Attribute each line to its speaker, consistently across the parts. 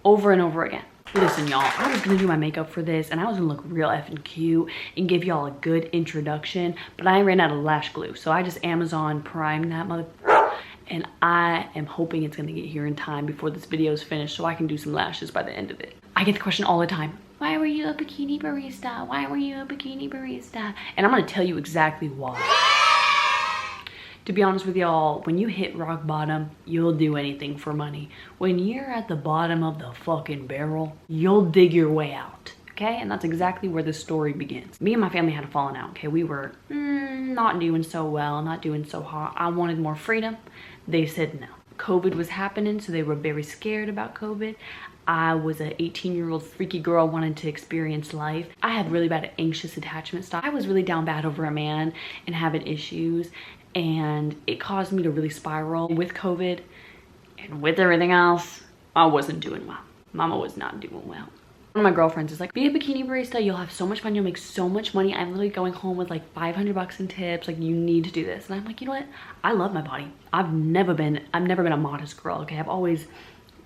Speaker 1: over and over again. Listen, y'all, I was gonna do my makeup for this and I was gonna look real effing cute and give y'all a good introduction, but I ran out of lash glue. So I just Amazon Prime that mother, and I am hoping it's gonna get here in time before this video is finished so I can do some lashes by the end of it. I get the question all the time, why were you a bikini barista? Why were you a bikini barista? And I'm gonna tell you exactly why. To be honest with y'all, when you hit rock bottom, you'll do anything for money. When you're at the bottom of the fucking barrel, you'll dig your way out, okay? And that's exactly where the story begins. Me and my family had a falling out, okay? We were not doing so well, not doing so hot. I wanted more freedom. They said no. COVID was happening, so they were very scared about COVID. I was an 18-year-old freaky girl wanting to experience life. I had really bad anxious attachment style. I was really down bad over a man and having issues, and it caused me to really spiral. With COVID and with everything else, I wasn't doing well. Mama was not doing well. One of my girlfriends is like, be a bikini barista, you'll have so much fun, you'll make so much money. I'm literally going home with like 500 bucks in tips, like you need to do this. And I'm like, you know what? I love my body. I've never been a modest girl, okay? I've always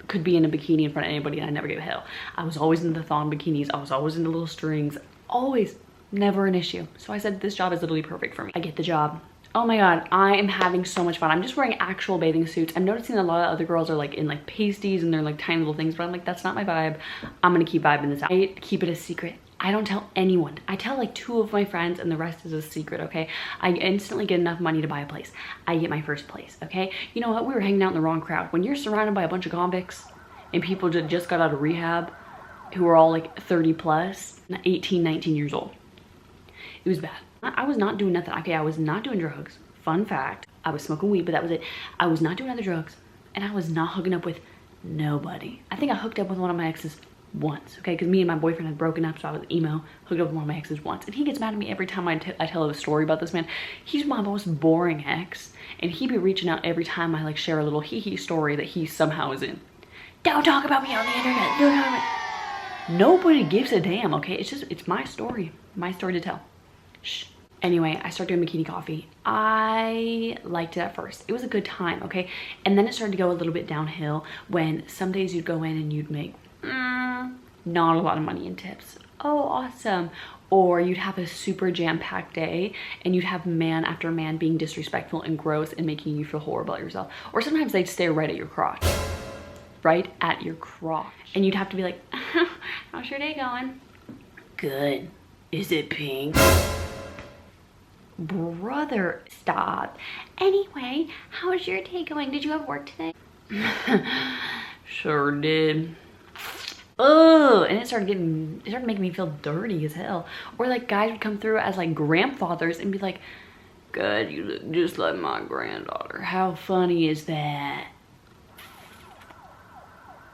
Speaker 1: could be in a bikini in front of anybody and I never gave a hell. I was always into the thong bikinis. I was always into little strings, always, never an issue. So I said, this job is literally perfect for me. I get the job. Oh my God, I am having so much fun. I'm just wearing actual bathing suits. I'm noticing a lot of other girls are like in like pasties and they're like tiny little things, but I'm like, that's not my vibe. I'm gonna keep vibing this out. I keep it a secret. I don't tell anyone. I tell like 2 of my friends and the rest is a secret, okay? I instantly get enough money to buy a place. I get my first place, okay? You know what? We were hanging out in the wrong crowd. When you're surrounded by a bunch of convicts and people just got out of rehab who are all like 30 plus, 18, 19 years old, it was bad. I was not doing nothing. Okay, I was not doing drugs. Fun fact, I was smoking weed, but that was it. I was not doing other drugs, and I was not hooking up with nobody. I think I hooked up with one of my exes once, okay? Because me and my boyfriend had broken up, so I was emo, hooked up with one of my exes once. And he gets mad at me every time I tell a story about this man. He's my most boring ex, and he be reaching out every time I like share a little hee-hee story that he somehow is in. Don't talk about me on the internet. Don't talk about me. Nobody gives a damn, okay? It's my story to tell. Shh. Anyway, I started doing bikini coffee. I liked it at first. It was a good time, okay? And then it started to go a little bit downhill when some days you'd go in and you'd make not a lot of money in tips. Oh, awesome. Or you'd have a super jam-packed day and you'd have man after man being disrespectful and gross and making you feel horrible about yourself. Or sometimes they'd stare right at your crotch. Right at your crotch. And you'd have to be like, how's your day going? Good. Is it pink? Brother, stop. Anyway, how's your day going? Did you have work today? Sure did. Oh, and it started making me feel dirty as hell. Or like guys would come through as like grandfathers and be like, good, you look just like my granddaughter. How funny is that?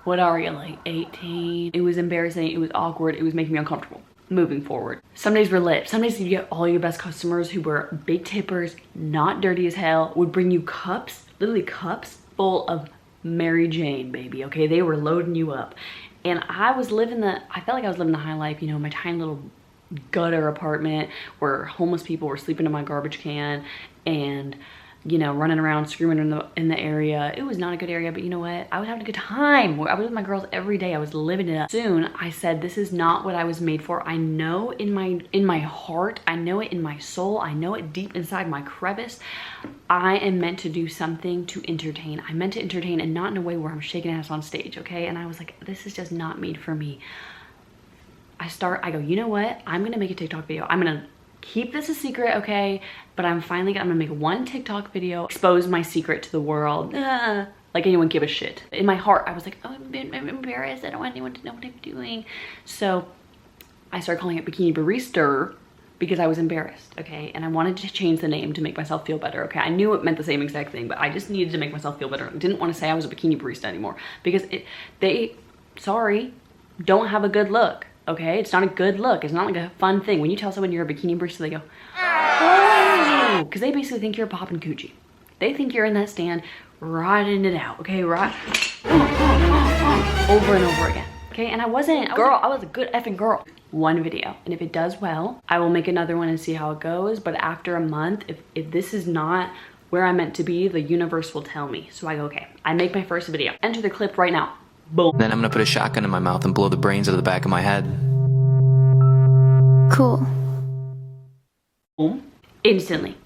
Speaker 1: What are you, like 18? It was embarrassing, it was awkward, it was making me uncomfortable. Moving forward, some days were lit. Some days you get all your best customers who were big tippers, not dirty as hell, would bring you cups, literally cups full of Mary Jane, baby, okay? They were loading you up. And I felt like I was living the high life, you know, my tiny little gutter apartment where homeless people were sleeping in my garbage can and, you know, running around screaming in the area. It was not a good area, but you know what? I was having a good time. I was with my girls every day. I was living it up. Soon I said, this is not what I was made for. I know in my heart, I know it in my soul, I know it deep inside my crevice. I am meant to do something to entertain. I'm meant to entertain and not in a way where I'm shaking ass on stage, okay? And I was like, this is just not made for me. I go, you know what? I'm gonna make a TikTok video. I'm gonna keep this a secret, okay? But I'm gonna make one TikTok video, expose my secret to the world. Like anyone give a shit. In my heart, I was like, oh, I'm embarrassed. I don't want anyone to know what I'm doing. So I started calling it Bikini Barista because I was embarrassed, okay? And I wanted to change the name to make myself feel better, okay? I knew it meant the same exact thing, but I just needed to make myself feel better. I didn't want to say I was a bikini barista anymore because they don't have a good look. Okay, it's not a good look. It's not like a fun thing. When you tell someone you're a bikini barista, they go, oh, because they basically think you're popping coochie. They think you're in that stand riding it out, okay, right? Over and over again, okay? And I was a good effing girl. One video, and if it does well, I will make another one and see how it goes. But after a month, if this is not where I'm meant to be, the universe will tell me. So I go, okay, I make my first video. Enter the clip right now. Boom.
Speaker 2: Then I'm gonna put a shotgun in my mouth and blow the brains out of the back of my head.
Speaker 3: Cool.
Speaker 1: Boom. Instantly.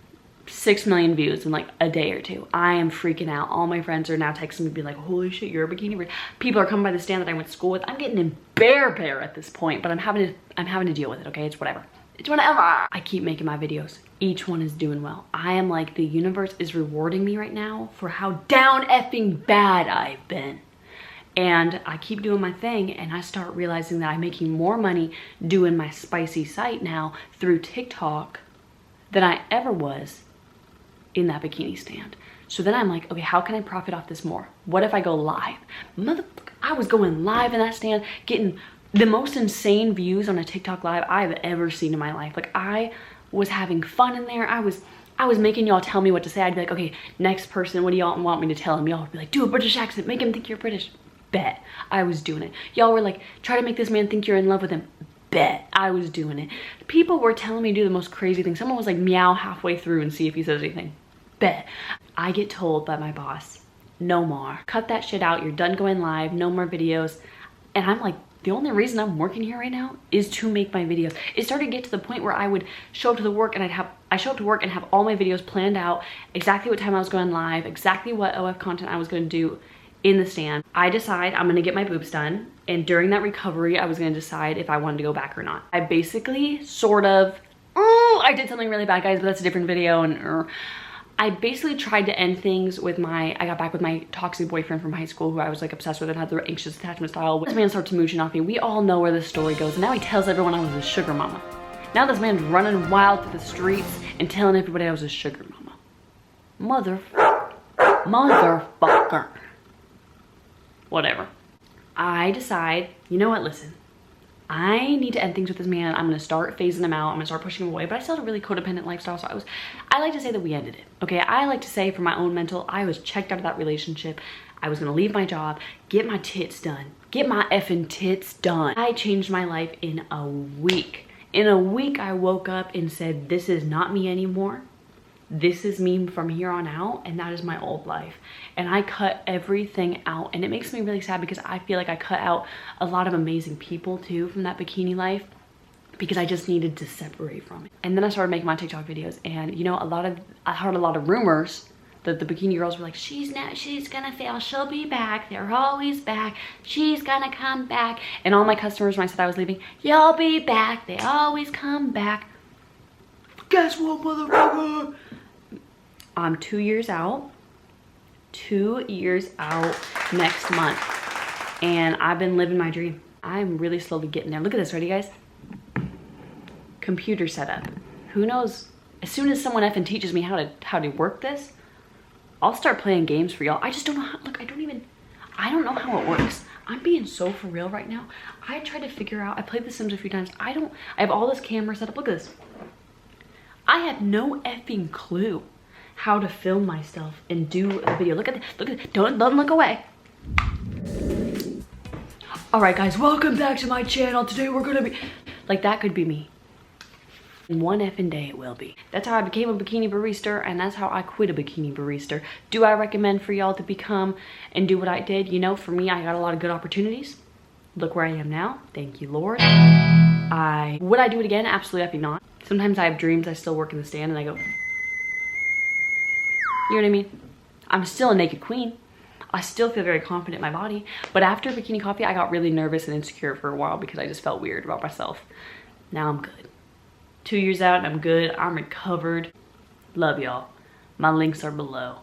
Speaker 1: 6 million views in like a day or two. I am freaking out. All my friends are now texting me be like, holy shit, you're a bikini barista. People are coming by the stand that I went to school with. I'm getting in bear at this point, but I'm having to deal with it, okay? It's whatever. It's whatever. I keep making my videos. Each one is doing well. I am like, the universe is rewarding me right now for how down effing bad I've been. And I keep doing my thing, and I start realizing that I'm making more money doing my spicy site now through TikTok than I ever was in that bikini stand. So then I'm like, okay, how can I profit off this more? What if I go live? Motherfucker, I was going live in that stand, getting the most insane views on a TikTok live I've ever seen in my life. Like, I was having fun in there. I was making y'all tell me what to say. I'd be like, okay, next person, what do y'all want me to tell him? Y'all would be like, do a British accent, make him think you're British. Bet. I was doing it. Y'all were like, try to make this man think you're in love with him. Bet. I was doing it. People were telling me to do the most crazy things. Someone was like, meow halfway through and see if he says anything. Bet. I get told by my boss, no more. Cut that shit out. You're done going live. No more videos. And I'm like, the only reason I'm working here right now is to make my videos. It started to get to the point where I would show up to the work and I show up to work and have all my videos planned out, exactly what time I was going live, exactly what OF content I was going to do in the stand. I decide I'm gonna get my boobs done, and during that recovery I was gonna decide if I wanted to go back or not. I basically sort of, I did something really bad, guys, but that's a different video. And I basically tried to end things with I got back with my toxic boyfriend from high school who I was like obsessed with and had the anxious attachment style. This man started mooching off me. We all know where this story goes, and now he tells everyone I was a sugar mama. Now this man's running wild through the streets and telling everybody I was a sugar mama. Motherfucker. Whatever. I decide, you know what, listen, I need to end things with this man. I'm gonna start phasing him out. I'm gonna start pushing him away, but I still had a really codependent lifestyle. So I like to say that we ended it. Okay, I like to say for my own mental, I was checked out of that relationship. I was gonna leave my job, get my tits done, get my effing tits done. I changed my life in a week. In a week, I woke up and said, this is not me anymore. This is me from here on out, and that is my old life. And I cut everything out, and it makes me really sad because I feel like I cut out a lot of amazing people too from that bikini life because I just needed to separate from it. And then I started making my TikTok videos, and you know, I heard a lot of rumors that the bikini girls were like, she's gonna fail, she'll be back, they're always back, she's gonna come back. And all my customers, when I said I was leaving, you'll be back, they always come back. Guess what, motherfucker? I'm 2 years out. 2 years out next month. And I've been living my dream. I'm really slowly getting there. Look at this, ready guys? Computer setup. Who knows? As soon as someone effing teaches me how to work this, I'll start playing games for y'all. I just don't know how, look, I don't know how it works. I'm being so for real right now. I tried to figure out, I played The Sims a few times. I have all this camera set up. Look at this. I have no effing clue how to film myself and do a video. Look at it. Don't look away. All right, guys, welcome back to my channel. Today we're gonna be, like, that could be me. One effing day it will be. That's how I became a bikini barista, and that's how I quit a bikini barista. Do I recommend for y'all to become and do what I did? You know, for me, I got a lot of good opportunities. Look where I am now. Thank you, Lord. Would I do it again? Absolutely effing not. Sometimes I have dreams I still work in the stand and I go, you know what I mean? I'm still a naked queen. I still feel very confident in my body. But after Bikini Coffee, I got really nervous and insecure for a while because I just felt weird about myself. Now I'm good. 2 years out and I'm good. I'm recovered. Love y'all. My links are below.